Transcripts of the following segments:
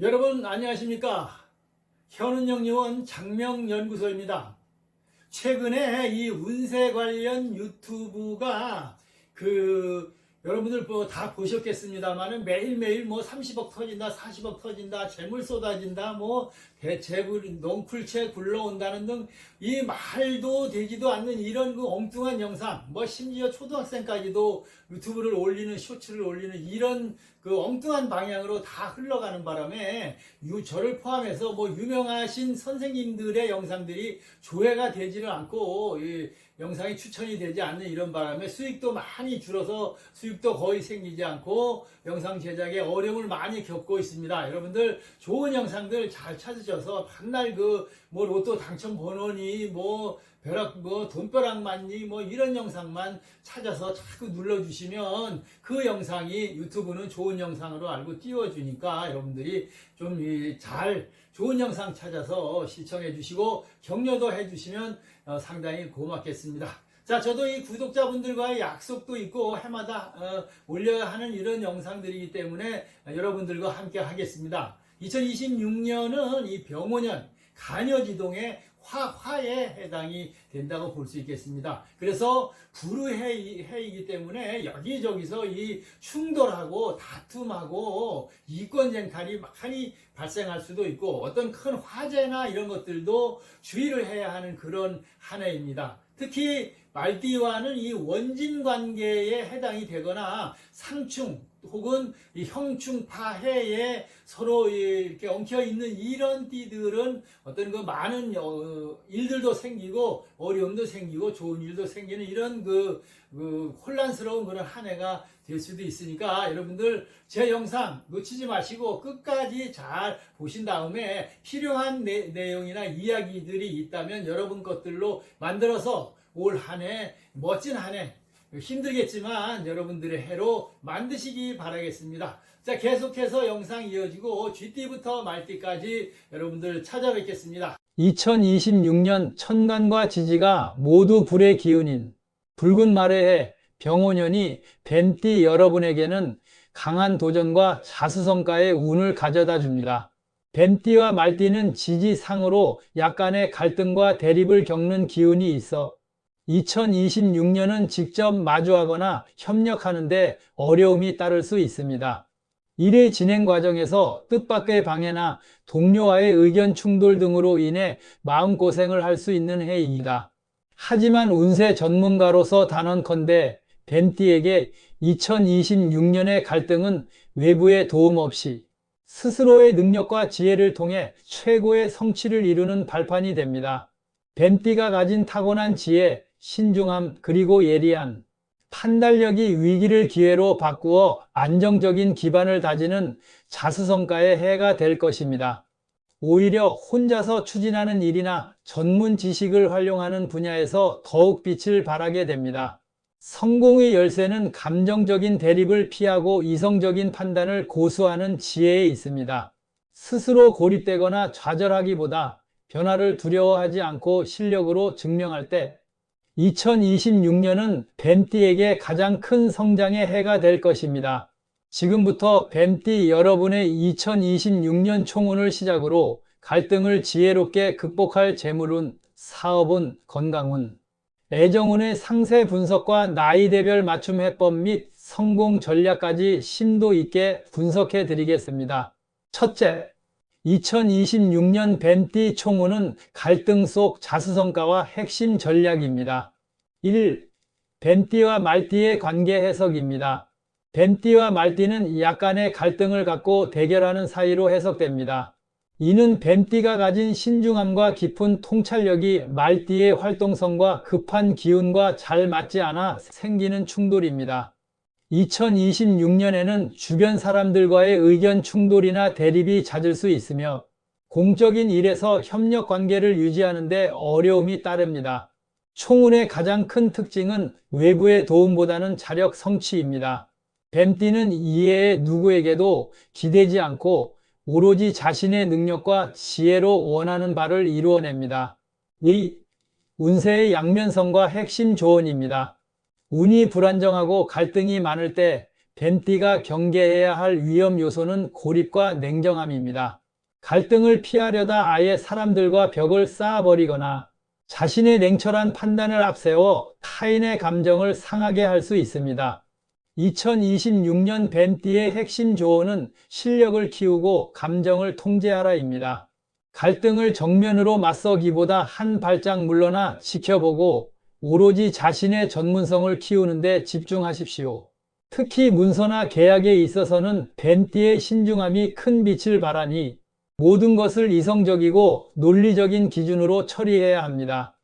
여러분 안녕하십니까? 현은영요원 장명연구소입니다. 최근에 이 운세 관련 유튜브가 여러분들 다 보셨겠습니다만은 매일매일 뭐 30억 터진다, 40억 터진다, 재물 쏟아진다, 뭐 대재물 넝쿨채 굴러온다는 등 이 말도 되지도 않는 이런 엉뚱한 영상, 뭐 심지어 초등학생까지도 유튜브를 올리는, 쇼츠를 올리는 이런 엉뚱한 방향으로 다 흘러가는 바람에 저를 포함해서 뭐 유명하신 선생님들의 영상들이 조회가 되지를 않고 영상이 추천이 되지 않는 이런 바람에 수익도 많이 줄어서 수익도 거의 생기지 않고 영상 제작에 어려움을 많이 겪고 있습니다. 여러분들 좋은 영상들 잘 찾으셔서 맨날 뭐 로또 당첨 번호니 뭐 벼락 뭐 돈벼락 맞니 뭐 이런 영상만 찾아서 자꾸 눌러주시면 그 영상이 유튜브는 좋은 영상으로 알고 띄워주니까 여러분들이 좀 좋은 영상 찾아서 시청해 주시고 격려도 해 주시면 상당히 고맙겠습니다. 자, 저도 이 구독자분들과의 약속도 있고 해마다 올려야 하는 이런 영상들이기 때문에 여러분들과 함께 하겠습니다. 2026년은 이 병오년 간여지동의 화에 해당이 된다고 볼 수 있겠습니다. 그래서 불의해이기 때문에 여기저기서 이 충돌하고 다툼하고 이권쟁탈이 많이 발생할 수도 있고 어떤 큰 화재나 이런 것들도 주의를 해야 하는 그런 한 해입니다. 특히 말띠와는 이 원진 관계에 해당이 되거나 상충 혹은 이 형충파해에 서로 이렇게 엉켜 있는 이런 띠들은 어떤 많은 일들도 생기고 어려움도 생기고 좋은 일도 생기는 이런 혼란스러운 그런 한 해가 될 수도 있으니까 여러분들 제 영상 놓치지 마시고 끝까지 잘 보신 다음에 필요한 내용이나 이야기들이 있다면 여러분 것들로 만들어서 올 한 해 멋진 한 해 힘들겠지만 여러분들의 해로 만드시기 바라겠습니다. 자, 계속해서 영상 이어지고 쥐띠부터 말띠까지 여러분들 찾아뵙겠습니다. 2026년 천간과 지지가 모두 불의 기운인 붉은 말의 해 병오년이 뱀띠 여러분에게는 강한 도전과 자수성가의 운을 가져다 줍니다. 뱀띠와 말띠는 지지상으로 약간의 갈등과 대립을 겪는 기운이 있어 2026년은 직접 마주하거나 협력하는데 어려움이 따를 수 있습니다. 일의 진행 과정에서 뜻밖의 방해나 동료와의 의견 충돌 등으로 인해 마음고생을 할 수 있는 해입니다. 하지만 운세 전문가로서 단언컨대 뱀띠에게 2026년의 갈등은 외부의 도움 없이 스스로의 능력과 지혜를 통해 최고의 성취를 이루는 발판이 됩니다. 뱀띠가 가진 타고난 지혜, 신중함 그리고 예리한 판단력이 위기를 기회로 바꾸어 안정적인 기반을 다지는 자수성가의 해가 될 것입니다. 오히려 혼자서 추진하는 일이나 전문 지식을 활용하는 분야에서 더욱 빛을 발하게 됩니다. 성공의 열쇠는 감정적인 대립을 피하고 이성적인 판단을 고수하는 지혜에 있습니다. 스스로 고립되거나 좌절하기보다 변화를 두려워하지 않고 실력으로 증명할 때 2026년은 뱀띠에게 가장 큰 성장의 해가 될 것입니다. 지금부터 뱀띠 여러분의 2026년 총운을 시작으로 갈등을 지혜롭게 극복할 재물운, 사업운, 건강운, 애정운의 상세 분석과 나이대별 맞춤 해법 및 성공 전략까지 심도 있게 분석해 드리겠습니다. 첫째, 2026년 뱀띠 총운은 갈등 속 자수성가와 핵심 전략입니다. 1. 뱀띠와 말띠의 관계 해석입니다. 뱀띠와 말띠는 약간의 갈등을 갖고 대결하는 사이로 해석됩니다. 이는 뱀띠가 가진 신중함과 깊은 통찰력이 말띠의 활동성과 급한 기운과 잘 맞지 않아 생기는 충돌입니다. 2026년에는 주변 사람들과의 의견 충돌이나 대립이 잦을 수 있으며 공적인 일에서 협력 관계를 유지하는 데 어려움이 따릅니다. 총운의 가장 큰 특징은 외부의 도움보다는 자력 성취입니다. 뱀띠는 이에 누구에게도 기대지 않고 오로지 자신의 능력과 지혜로 원하는 바를 이루어냅니다. 2. 운세의 양면성과 핵심 조언입니다. 운이 불안정하고 갈등이 많을 때 뱀띠가 경계해야 할 위험 요소는 고립과 냉정함입니다. 갈등을 피하려다 아예 사람들과 벽을 쌓아버리거나 자신의 냉철한 판단을 앞세워 타인의 감정을 상하게 할 수 있습니다. 2026년 뱀띠의 핵심 조언은 실력을 키우고 감정을 통제하라입니다. 갈등을 정면으로 맞서기보다 한 발짝 물러나 지켜보고 오로지 자신의 전문성을 키우는 데 집중하십시오. 특히 문서나 계약에 있어서는 뱀띠의 신중함이 큰 빛을 발하니 모든 것을 이성적이고 논리적인 기준으로 처리해야 합니다.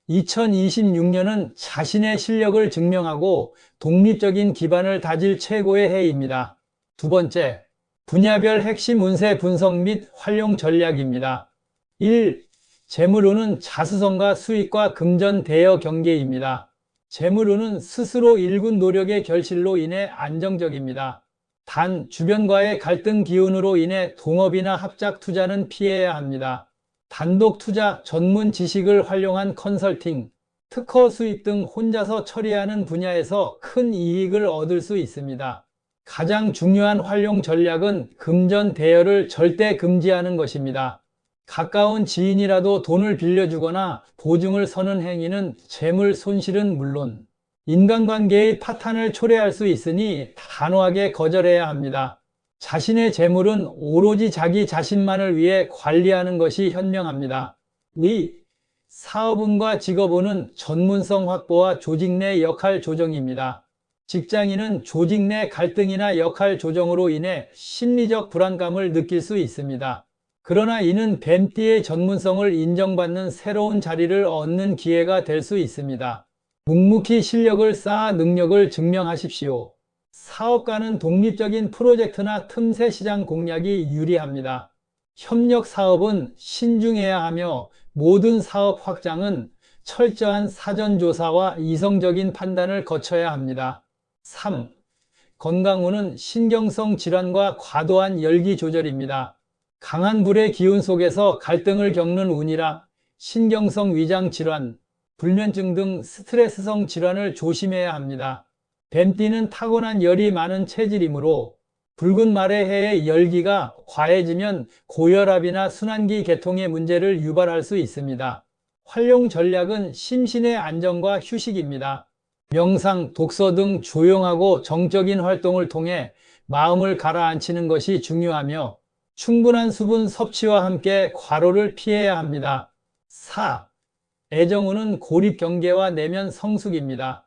2026년은 자신의 실력을 증명하고 독립적인 기반을 다질 최고의 해입니다. 두 번째, 분야별 핵심 운세 분석 및 활용 전략입니다. 1. 재물운은 자수성가 수익과 금전 대여 경계입니다. 재물운은 스스로 일군 노력의 결실로 인해 안정적입니다. 단, 주변과의 갈등 기운으로 인해 동업이나 합작 투자는 피해야 합니다. 단독 투자, 전문 지식을 활용한 컨설팅, 특허 수입 등 혼자서 처리하는 분야에서 큰 이익을 얻을 수 있습니다. 가장 중요한 활용 전략은 금전 대여를 절대 금지하는 것입니다. 가까운 지인이라도 돈을 빌려주거나 보증을 서는 행위는 재물 손실은 물론 인간관계의 파탄을 초래할 수 있으니 단호하게 거절해야 합니다. 자신의 재물은 오로지 자기 자신만을 위해 관리하는 것이 현명합니다. 2. 사업운과 직업운은 전문성 확보와 조직 내 역할 조정입니다. 직장인은 조직 내 갈등이나 역할 조정으로 인해 심리적 불안감을 느낄 수 있습니다. 그러나 이는 뱀띠의 전문성을 인정받는 새로운 자리를 얻는 기회가 될 수 있습니다. 묵묵히 실력을 쌓아 능력을 증명하십시오. 사업가는 독립적인 프로젝트나 틈새 시장 공략이 유리합니다. 협력 사업은 신중해야 하며 모든 사업 확장은 철저한 사전 조사와 이성적인 판단을 거쳐야 합니다. 3. 건강운은 신경성 질환과 과도한 열기 조절입니다. 강한 불의 기운 속에서 갈등을 겪는 운이라 신경성 위장 질환, 불면증 등 스트레스성 질환을 조심해야 합니다. 뱀띠는 타고난 열이 많은 체질이므로 붉은 말의 해의 열기가 과해지면 고혈압이나 순환기 계통의 문제를 유발할 수 있습니다. 활용 전략은 심신의 안정과 휴식입니다. 명상, 독서 등 조용하고 정적인 활동을 통해 마음을 가라앉히는 것이 중요하며 충분한 수분 섭취와 함께 과로를 피해야 합니다. 4. 애정운은 고립 경계와 내면 성숙입니다.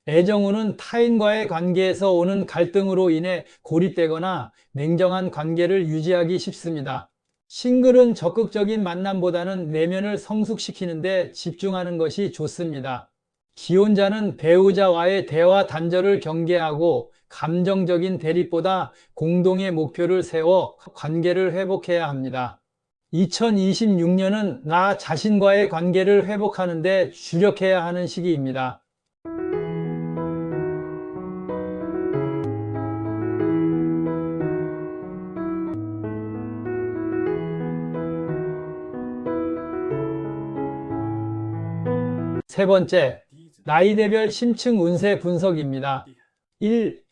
애정운은 타인과의 관계에서 오는 갈등으로 인해 고립되거나 냉정한 관계를 유지하기 쉽습니다. 싱글은 적극적인 만남보다는 내면을 성숙시키는 데 집중하는 것이 좋습니다. 기혼자는 배우자와의 대화 단절을 경계하고 감정적인 대립보다 공동의 목표를 세워 관계를 회복해야 합니다. 2026년은 나 자신과의 관계를 회복하는 데 주력해야 하는 시기입니다. 세 번째, 나이대별 심층 운세 분석입니다. 1.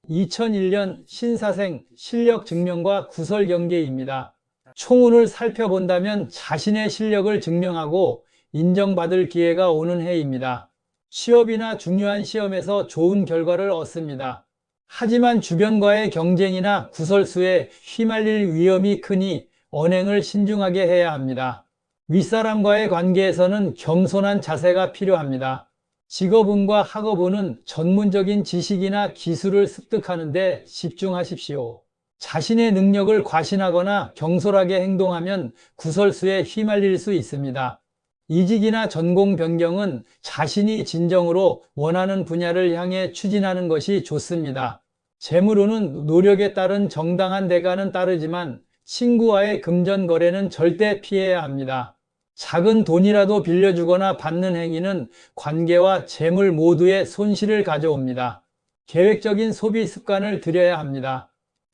2001년 신사생 실력 증명과 구설 경계입니다. 총운을 살펴본다면 자신의 실력을 증명하고 인정받을 기회가 오는 해입니다. 취업이나 중요한 시험에서 좋은 결과를 얻습니다. 하지만 주변과의 경쟁이나 구설수에 휘말릴 위험이 크니 언행을 신중하게 해야 합니다. 윗사람과의 관계에서는 겸손한 자세가 필요합니다. 직업운과 학업운은 전문적인 지식이나 기술을 습득하는 데 집중하십시오. 자신의 능력을 과신하거나 경솔하게 행동하면 구설수에 휘말릴 수 있습니다. 이직이나 전공 변경은 자신이 진정으로 원하는 분야를 향해 추진하는 것이 좋습니다. 재물운은 노력에 따른 정당한 대가는 따르지만 친구와의 금전 거래는 절대 피해야 합니다. 작은 돈이라도 빌려주거나 받는 행위는 관계와 재물 모두에 손실을 가져옵니다. 계획적인 소비 습관을 들여야 합니다.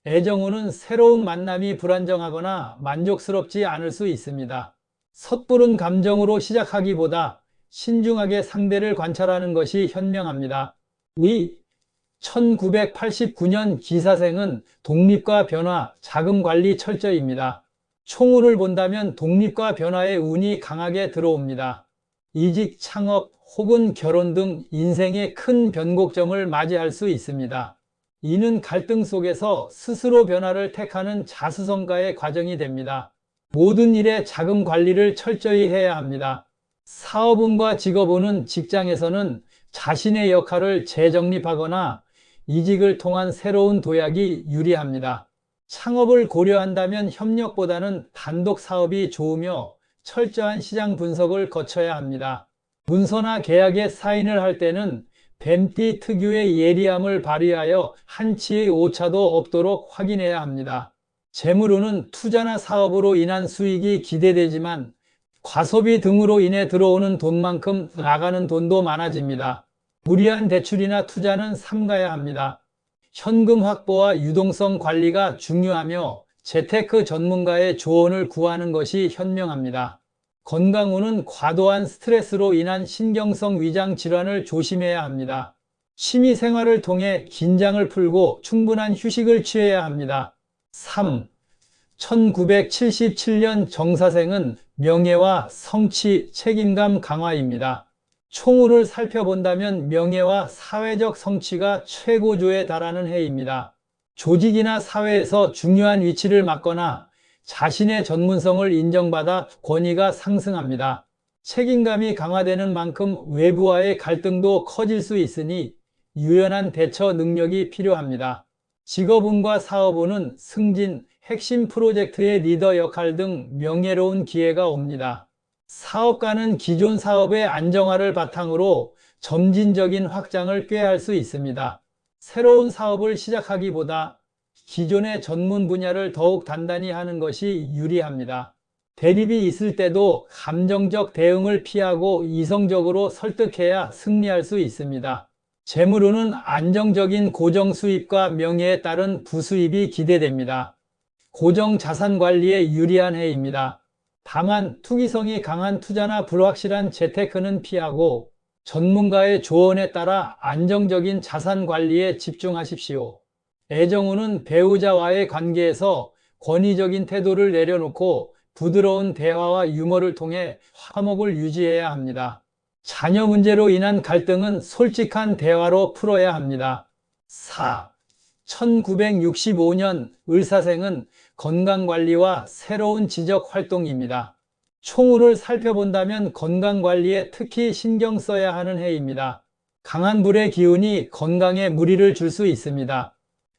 애정운은 새로운 만남이 불안정하거나 만족스럽지 않을 수 있습니다. 섣부른 감정으로 시작하기보다 신중하게 상대를 관찰하는 것이 현명합니다. 2. 1989년 기사생은 독립과 변화, 자금관리 철저입니다. 총우를 본다면 독립과 변화의 운이 강하게 들어옵니다. 이직, 창업 혹은 결혼 등 인생의 큰 변곡점을 맞이할 수 있습니다. 이는 갈등 속에서 스스로 변화를 택하는 자수성가의 과정이 됩니다. 모든 일에 자금 관리를 철저히 해야 합니다. 사업운과 직업운은 직장에서는 자신의 역할을 재정립하거나 이직을 통한 새로운 도약이 유리합니다. 창업을 고려한다면 협력보다는 단독 사업이 좋으며 철저한 시장 분석을 거쳐야 합니다. 문서나 계약에 사인을 할 때는 뱀띠 특유의 예리함을 발휘하여 한치의 오차도 없도록 확인해야 합니다. 재물운은 투자나 사업으로 인한 수익이 기대되지만 과소비 등으로 인해 들어오는 돈만큼 나가는 돈도 많아집니다. 무리한 대출이나 투자는 삼가야 합니다. 현금 확보와 유동성 관리가 중요하며 재테크 전문가의 조언을 구하는 것이 현명합니다. 건강운은 과도한 스트레스로 인한 신경성 위장 질환을 조심해야 합니다. 취미 생활을 통해 긴장을 풀고 충분한 휴식을 취해야 합니다. 3. 1977년 정사생은 명예와 성취, 책임감 강화입니다. 총우를 살펴본다면 명예와 사회적 성취가 최고조에 달하는 해입니다. 조직이나 사회에서 중요한 위치를 맡거나 자신의 전문성을 인정받아 권위가 상승합니다. 책임감이 강화되는 만큼 외부와의 갈등도 커질 수 있으니 유연한 대처 능력이 필요합니다. 직업운과 사업운은 승진, 핵심 프로젝트의 리더 역할 등 명예로운 기회가 옵니다. 사업가는 기존 사업의 안정화를 바탕으로 점진적인 확장을 꾀할 수 있습니다. 새로운 사업을 시작하기보다 기존의 전문 분야를 더욱 단단히 하는 것이 유리합니다. 대립이 있을 때도 감정적 대응을 피하고 이성적으로 설득해야 승리할 수 있습니다. 재물운은 안정적인 고정 수입과 명예에 따른 부수입이 기대됩니다. 고정 자산 관리에 유리한 해입니다. 다만 투기성이 강한 투자나 불확실한 재테크는 피하고 전문가의 조언에 따라 안정적인 자산 관리에 집중하십시오. 애정운은 배우자와의 관계에서 권위적인 태도를 내려놓고 부드러운 대화와 유머를 통해 화목을 유지해야 합니다. 자녀 문제로 인한 갈등은 솔직한 대화로 풀어야 합니다. 4. 1965년 을사생은 건강관리와 새로운 지적 활동입니다. 총우를 살펴본다면 건강관리에 특히 신경 써야 하는 해입니다. 강한 불의 기운이 건강에 무리를 줄 수 있습니다.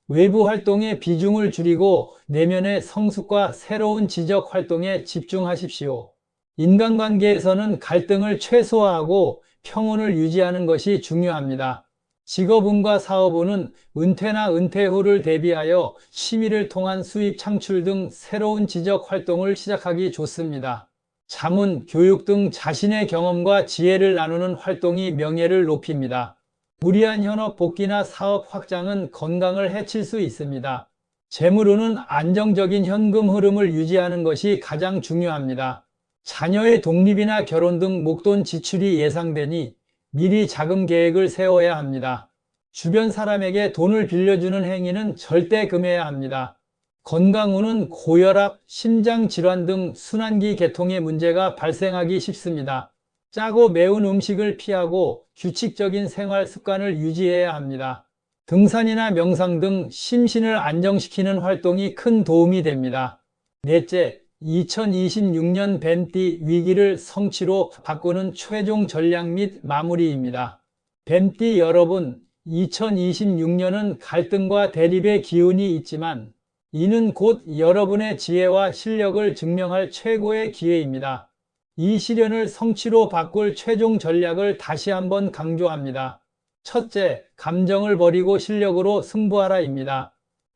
외부 활동의 비중을 줄이고 내면의 성숙과 새로운 지적 활동에 집중하십시오. 인간관계에서는 갈등을 최소화하고 평온을 유지하는 것이 중요합니다. 직업운과 사업운은 은퇴나 은퇴 후를 대비하여 취미를 통한 수입 창출 등 새로운 지적 활동을 시작하기 좋습니다. 자문, 교육 등 자신의 경험과 지혜를 나누는 활동이 명예를 높입니다. 무리한 현업 복귀나 사업 확장은 건강을 해칠 수 있습니다. 재물운은 안정적인 현금 흐름을 유지하는 것이 가장 중요합니다. 자녀의 독립이나 결혼 등 목돈 지출이 예상되니 미리 자금 계획을 세워야 합니다. 주변 사람에게 돈을 빌려주는 행위는 절대 금해야 합니다. 건강운은 고혈압, 심장질환 등 순환기 계통의 문제가 발생하기 쉽습니다. 짜고 매운 음식을 피하고 규칙적인 생활 습관을 유지해야 합니다. 등산이나 명상 등 심신을 안정시키는 활동이 큰 도움이 됩니다. 넷째, 2026년 뱀띠 위기를 성취로 바꾸는 최종 전략 및 마무리입니다. 뱀띠 여러분, 2026년은 갈등과 대립의 기운이 있지만 이는 곧 여러분의 지혜와 실력을 증명할 최고의 기회입니다. 이 시련을 성취로 바꿀 최종 전략을 다시 한번 강조합니다. 첫째, 감정을 버리고 실력으로 승부하라입니다.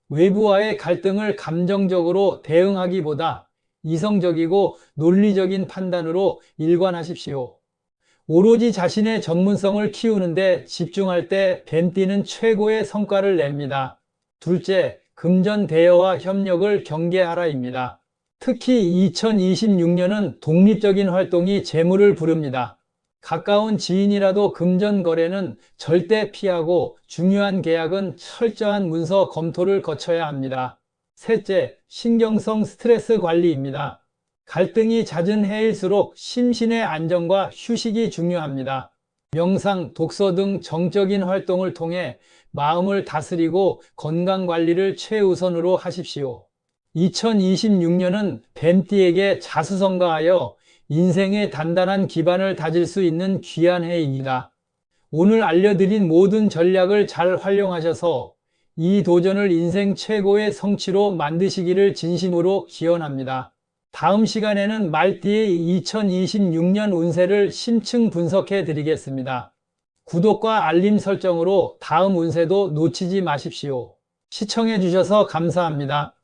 외부와의 갈등을 감정적으로 대응하기보다 이성적이고 논리적인 판단으로 일관하십시오. 오로지 자신의 전문성을 키우는데 집중할 때 뱀띠는 최고의 성과를 냅니다. 둘째, 금전 대여와 협력을 경계하라입니다. 특히 2026년은 독립적인 활동이 재물을 부릅니다. 가까운 지인이라도 금전 거래는 절대 피하고 중요한 계약은 철저한 문서 검토를 거쳐야 합니다. 셋째, 신경성 스트레스 관리입니다. 갈등이 잦은 해일수록 심신의 안정과 휴식이 중요합니다. 명상, 독서 등 정적인 활동을 통해 마음을 다스리고 건강 관리를 최우선으로 하십시오. 2026년은 뱀띠에게 자수성가하여 인생의 단단한 기반을 다질 수 있는 귀한 해입니다. 오늘 알려드린 모든 전략을 잘 활용하셔서 이 도전을 인생 최고의 성취로 만드시기를 진심으로 기원합니다. 다음 시간에는 말띠의 2026년 운세를 심층 분석해 드리겠습니다. 구독과 알림 설정으로 다음 운세도 놓치지 마십시오. 시청해 주셔서 감사합니다.